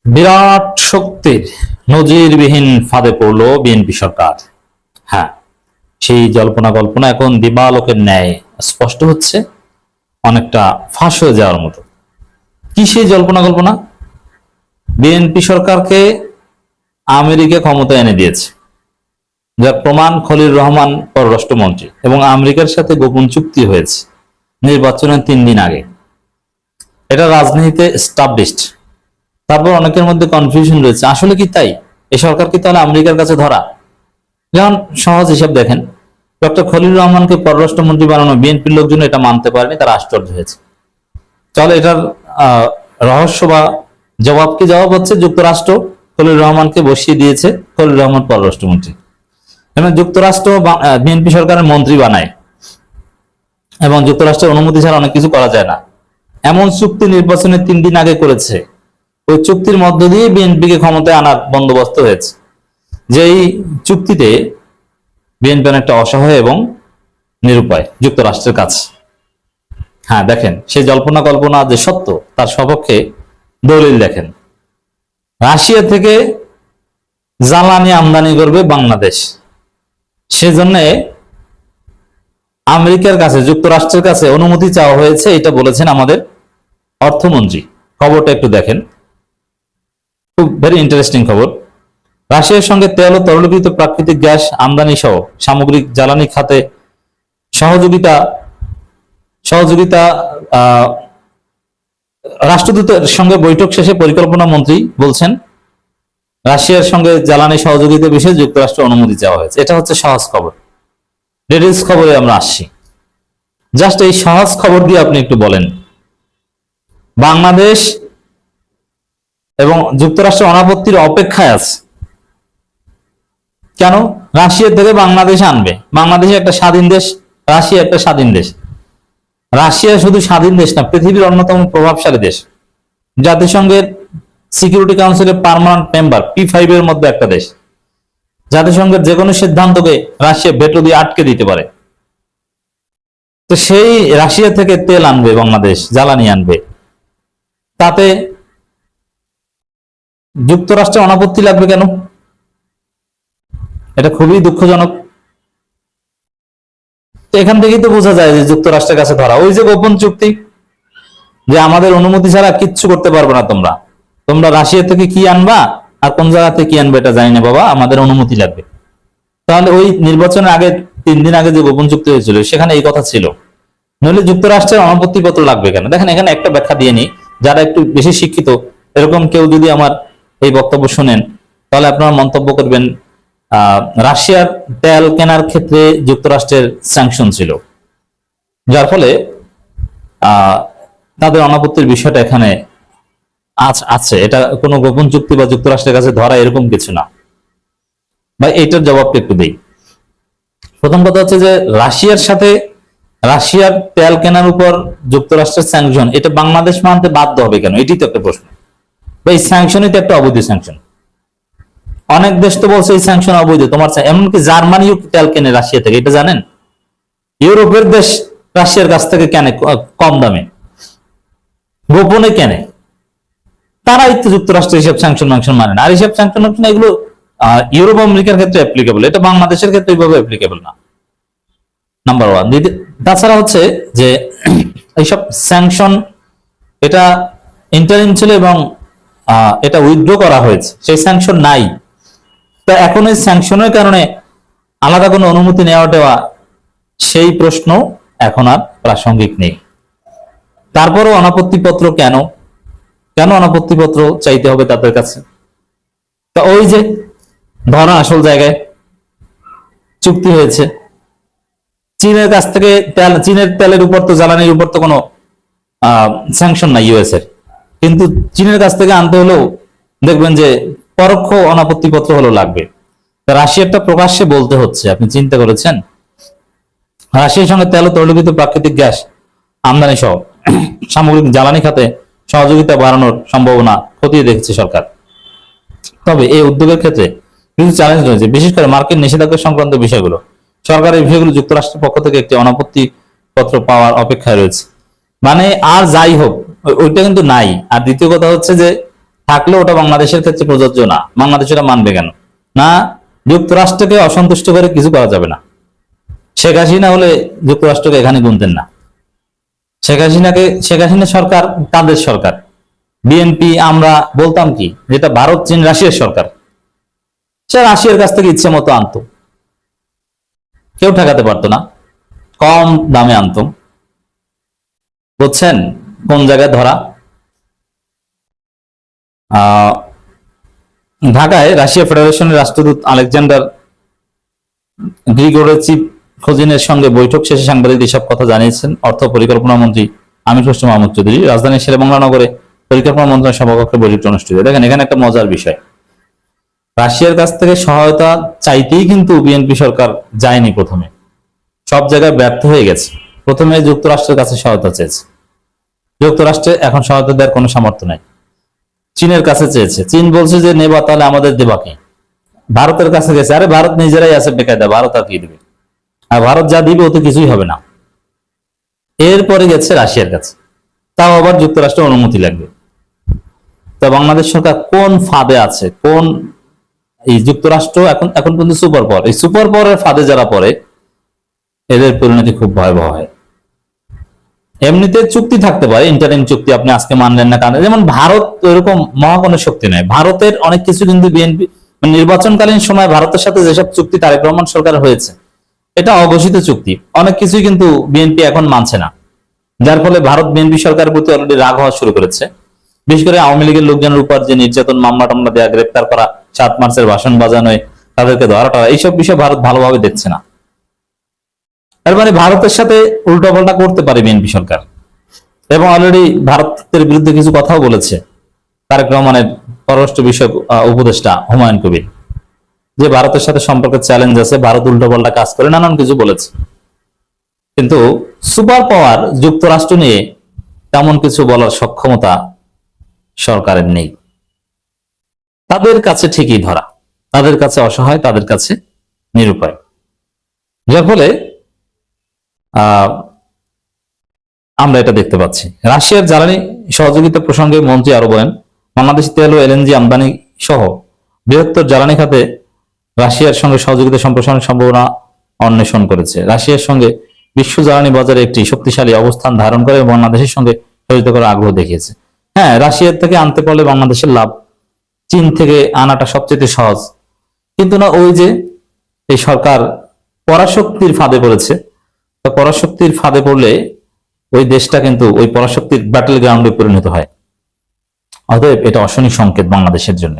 বিরাট শক্তির নজিরবিহীন ফাঁদে পড়লো বিএনপি সরকার। হ্যাঁ, সেই জল্পনা কল্পনা এখন দিবালোকের ন্যায় স্পষ্ট হচ্ছে, অনেকটা ফাঁস হয়ে যাওয়ার মতো। কি সেই জল্পনা কল্পনা? বিএনপি সরকারকে আমেরিকা ক্ষমতা এনে দিয়েছে, যার প্রমাণ খলিল রহমান পররাষ্ট্রমন্ত্রী, এবং আমেরিকার সাথে গোপন চুক্তি হয়েছে নির্বাচনের 3 দিন আগে। এটা রাজনীতিতে এস্টাবলিশড। তারপর অনেকের মধ্যে কনফিউশন রয়েছে, আসলে কি তাই? এই সরকার কি তাহলে আমেরিকার কাছে ধরা? যেমন সহজ হিসাব দেখেন, ডক্টর খলিল রহমানকে পররাষ্ট্রমন্ত্রী বানানো বিএনপির লোকজন এটা মানতে পারেনি, তারা আশ্চর্য হয়েছে। তাহলে এটার রহস্য বা জবাব কি? জবাব হচ্ছে যুক্তরাষ্ট্র খলিল রহমানকে বসিয়ে দিয়েছে খলিল রহমান পররাষ্ট্রমন্ত্রী, এবং যুক্তরাষ্ট্র বিএনপি সরকারের মন্ত্রী বানায়, এবং যুক্তরাষ্ট্রের অনুমতি ছাড়া অনেক কিছু করা যায় না। এমন চুক্তি নির্বাচনের 3 দিন আগে করেছে। ওই চুক্তির মধ্য দিয়ে বিএনপিকে ক্ষমতায় আনার বন্দোবস্ত হয়েছে, যেই চুক্তিতে বিএনপি অনেকটা অসহায় এবং নিরুপায় যুক্তরাষ্ট্রের কাছে। হ্যাঁ, দেখেন সেই জল্পনা কল্পনা যে সত্য, তার সপক্ষে দলিল দেখেন। রাশিয়া থেকে জ্বালানি আমদানি করবে বাংলাদেশ, সেজন্য আমেরিকার কাছে, যুক্তরাষ্ট্রের কাছে অনুমতি চাওয়া হয়েছে, এটা বলেছেন আমাদের অর্থমন্ত্রী। খবরটা একটু দেখেন, খুব ভেরি ইন্টারেস্টিং খবর। রাশিয়ার সঙ্গে তেল ও তরলীকৃত প্রাকৃতিক গ্যাস আমদানি সহ সামগ্রিক জ্বালানি খাতে সহযোগিতা রাষ্ট্রদূতের সঙ্গে বৈঠক শেষে পরিকল্পনা মন্ত্রী বলছেন, রাশিয়ার সঙ্গে জ্বালানি সহযোগিতা বিষয়ে যুক্তরাষ্ট্রের অনুমতি চাওয়া হয়েছে। এটা হচ্ছে সহজ খবর। ডিটেইলস খবরে আমরা আসছি। জাস্ট এই সহজ খবর দিয়ে আপনি একটু বলেন, বাংলাদেশ এবং যুক্তরাষ্ট্র অনাপত্তির অপেক্ষায় আছে কেন? রাশিয়া থেকে বাংলাদেশ আনবে। বাংলাদেশ একটা স্বাধীন দেশ, রাশিয়া একটা স্বাধীন দেশ। রাশিয়া শুধু স্বাধীন দেশ না, পৃথিবীর অন্যতম প্রভাবশালী দেশ, জাতিসংঘের সিকিউরিটি কাউন্সিলের পার্মানেন্ট মেম্বার, P5 এর মধ্যে একটা দেশ। জাতিসংঘের যে কোনো সিদ্ধান্তকে রাশিয়া ভেটো দিয়ে আটকে দিতে পারে। তো সেই রাশিয়া থেকে তেল আনবে বাংলাদেশ, জ্বালানি আনবে, তাতে যুক্তরাষ্ট্রের অনাপত্তি লাগবে কেন? এটা খুবই দুঃখজনক। এখান থেকেই তো বোঝা যায় যে যুক্তরাষ্ট্রের কাছে ধরা। ওই যে গোপন চুক্তি, যে আমাদের অনুমতি ছাড়া কিচ্ছু করতে পারবে না তোমরা, তোমরা রাশিয়া থেকে কি আনবা আর কোন জায়গা থেকে কি আনবে এটা জানি না বাবা, আমাদের অনুমতি লাগবে। তাহলে ওই নির্বাচনের আগে 3 দিন আগে যে গোপন চুক্তি হয়েছিল সেখানে এই কথা ছিল, নইলে যুক্তরাষ্ট্রের অনুমতি পত্র লাগবে কেন? দেখেন, এখানে একটা ব্যাখ্যা দিয়ে নি, যারা একটু বেশি শিক্ষিত এরকম কেউ যদি আমার এই বক্তব্য শুনেন, তাহলে আপনারা মন্তব্য করবেন, রাশিয়ার তেল কেনার ক্ষেত্রে যুক্তরাষ্ট্রের স্যাংশন ছিল, যার ফলে তাদের অনাপত্তির বিষয়টা এখানে আছে। এটা কোনো গোপন চুক্তি বা যুক্তরাষ্ট্রের কাছে ধরা এরকম কিছু না। বা এইটার জবাবটা একটু দেই। প্রথম কথা হচ্ছে যে রাশিয়ার তেল কেনার উপর যুক্তরাষ্ট্রের স্যাংশন, এটা বাংলাদেশ মানতে বাধ্য হবে কেন? এটি তো একটা প্রশ্ন। বা এই স্যাংশনই তো একটা অবৈধ স্যাংশন। অনেক দেশ তো বলছে এই স্যাংশন অবৈধ। তোমার এমনকি জার্মানিও তেল কেনে রাশিয়া থেকে, এটা জানেন? ইউরোপের দেশ রাশিয়ার কাছ থেকে কেনে কম দামে, গোপনে কেনে। তারাই তো যুক্তরাষ্ট্রের হিসাব স্যাংশন মানে না। আর হিসাব স্যাংশন এগুলো ইউরোপ আমেরিকার ক্ষেত্রে অ্যাপ্লিকেবল, এটা বাংলাদেশের ক্ষেত্রে এইভাবে অ্যাপ্লিকেবল না। নাম্বার 1। তাছাড়া হচ্ছে যে এইসব স্যাংশন, এটা ইন্টারিম ছিল এবং এটা উইথড্র করা হয়েছে, সেই স্যাংশন নাই। তা এখন এই স্যাংশনের কারণে আলাদা কোনো অনুমতি নেওয়া সেই প্রশ্ন এখন আর প্রাসঙ্গিক নেই। তারপরও অনাপত্তিপত্র কেন অনাপত্তিপত্র চাইতে হবে তাদের কাছে? তা ওই যে ধরা আসল জায়গায় চুক্তি হয়েছে, চীনের কাছ থেকে চীনের তেলের উপর তো, জ্বালানির উপর তো কোনো স্যাংশন নাই ইউএস এর, কিন্তু চীনের কাছ থেকে আনতে হলেও দেখবেন যে পরোক্ষ অনাপত্তিপত্র হলেও লাগবে। রাশিয়ারটা প্রকাশ্যে বলতে হচ্ছে। আপনি চিন্তা করেছেন, রাশিয়ার সঙ্গে তেল ও তরলীকৃত প্রাকৃতিক গ্যাস আমদানি সহ সামগ্রিক জ্বালানি খাতে সহযোগিতা বাড়ানোর সম্ভাবনা খতিয়ে দেখছে সরকার। তবে এই উদ্যোগের ক্ষেত্রে কিছু চ্যালেঞ্জ রয়েছে, বিশেষ করে মার্কিন নিষেধাজ্ঞা সংক্রান্ত বিষয়গুলো। সরকার এই বিষয়গুলো যুক্তরাষ্ট্রের পক্ষ থেকে একটি অনাপত্তি পত্র পাওয়ার অপেক্ষায় রয়েছে। মানে আর যাই হোক, ওইটা কিন্তু নাই। আর দ্বিতীয় কথা হচ্ছে যে থাকলে ওটা বাংলাদেশের ক্ষেত্রে প্রযোজ্য না। বাংলাদেশ এটা মানবে কেন? না, যুক্তরাষ্ট্রকে অসন্তুষ্ট করে কিছু করা যাবে না। শেখ হাসিনা হলে যুক্তরাষ্ট্রকে এখানে গুনতেন না। শেখ হাসিনা সরকার তাদের সরকার, বিএনপি আমরা বলতাম কি, যেটা ভারত চীন রাশিয়ার সরকার, সে রাশিয়ার কাছ থেকে ইচ্ছে মতো আনতো, কেউ ঠেকাতে পারতো না, কম দামে আনতো। বুঝছেন কোন জায়গায় ধরা? ঢাকায় রাশিয়া ফেডারেশনের রাষ্ট্রদূত আলেকজান্ডার গ্রিগোরচিভ খোজিনের সঙ্গে বৈঠক শেষে সাংবাদিকদের এসব কথা জানিয়েছেন অর্থ পরিকল্পনা মন্ত্রী আমির হোসেন মাহমুদ চৌধুরী। রাজধানীর শেরেবাংলা নগরে পরিকল্পনা মন্ত্রণালয়ের সভাকক্ষে বৈঠকটি অনুষ্ঠিত। দেখেন এখানে একটা মজার বিষয়, রাশিয়ার কাছ থেকে সহায়তা চাইতেই কিন্তু বিএনপি সরকার যায়নি। প্রথমে সব জায়গায় ব্যর্থ হয়ে গেছে। প্রথমে যুক্তরাষ্ট্রের কাছে সহায়তা চেয়েছে, যুক্তরাষ্ট্রে এখন সহায়তা দেওয়ার কোনো সামর্থ্য নাই। চীনের কাছে চেয়েছে, চীন বলছে যে নেবা তাহলে আমাদের দেবা কি। ভারতের কাছে গেছে, আরে ভারত নিজেরাই আছে বেকায়দা, ভারত আর কি দেবে, আর ভারত যা দিবে ওতে কিছুই হবে না। এরপরে গেছে রাশিয়ার কাছে, তাও আবার যুক্তরাষ্ট্রের অনুমতি লাগবে। তো বাংলাদেশ সরকার কোন ফাঁদে আছে, কোন এই যুক্তরাষ্ট্র এখন কিন্তু সুপার পাওয়ার, এই সুপার পাওয়ারের ফাঁদে যারা পড়ে এদের পরিণতি খুব ভয়াবহ হয়। এমনিতে চুক্তি থাকতে পারে, ইন্টারিম চুক্তি, আপনি আজকে মানলেন না কারণ, যেমন ভারত এরকম মহা কোনো শক্তি নেই। ভারতের অনেক কিছু কিন্তু বিএনপি নির্বাচনকালীন সময় ভারতের সাথে যেসব চুক্তি তারেক রহমান সরকার হয়েছে, এটা অঘোষিত চুক্তি, অনেক কিছুই কিন্তু বিএনপি এখন মানছে না, যার ফলে ভারত বিএনপি সরকারের প্রতি অলরেডি রাগ হওয়া শুরু করেছে। বিশেষ করে আওয়ামী লীগের লোকজনের উপর যে নির্যাতন, মামলা টামলা দেওয়া, গ্রেপ্তার করা, 7 মার্চের ভাষণ বাজানো, তাদেরকে ধরাটা, এইসব বিষয় ভারত ভালোভাবে দেখছে না। তার মানে ভারতের সাথে উল্টোপাল্টা করতে পারে বিএনপি সরকার, এবং অলরেডি ভারতের বিরুদ্ধে কিছু কথাও বলেছে তারেক রহমানের পররাষ্ট্র বিষয়ক উপদেষ্টা হুমায়ুন কবির, যে ভারতের সাথে সম্পর্কের চ্যালেঞ্জ আছে, ভারত উল্টোপাল্টা কাজ করে, নানান কিছু বলেছে। কিন্তু সুপার পাওয়ার যুক্তরাষ্ট্র নিয়ে তেমন কিছু বলার সক্ষমতা সরকারের নেই। তাদের কাছে ঠিকই ধরা, তাদের কাছে অসহায়, তাদের কাছে নিরুপায়, যার ফলে আমরা এটা দেখতে পাচ্ছি। রাশিয়ার জ্বালানি সহযোগিতা প্রসঙ্গে মন্ত্রী আরো বলেন, বাংলাদেশ তেল ও এলএনজি আমদানি সহ বৃহত্তর জ্বালানি খাতে রাশিয়ার সঙ্গে সহযোগিতা সম্প্রসারণের সম্ভাবনা অন্বেষণ করেছে। রাশিয়ার সঙ্গে বিশ্ব জ্বালানি বাজারে একটি শক্তিশালী অবস্থান ধারণ করে বাংলাদেশের সঙ্গে সহযোগিতা করার আগ্রহ দেখিয়েছে। হ্যাঁ, রাশিয়ার থেকে আনতে পারলে বাংলাদেশের লাভ, চীন থেকে আনাটা সবচেয়ে সহজ। কিন্তু না, ওই যে এই সরকার পরাশক্তির ফাঁদে পড়েছে, পরাশক্তির ফাঁদে পড়লে ওই দেশটা কিন্তু ওই পরাশক্তির ব্যাটেল গ্রাউন্ডে পরিণত হয়। অতএব এটা অশনি সংকেত বাংলাদেশের জন্য।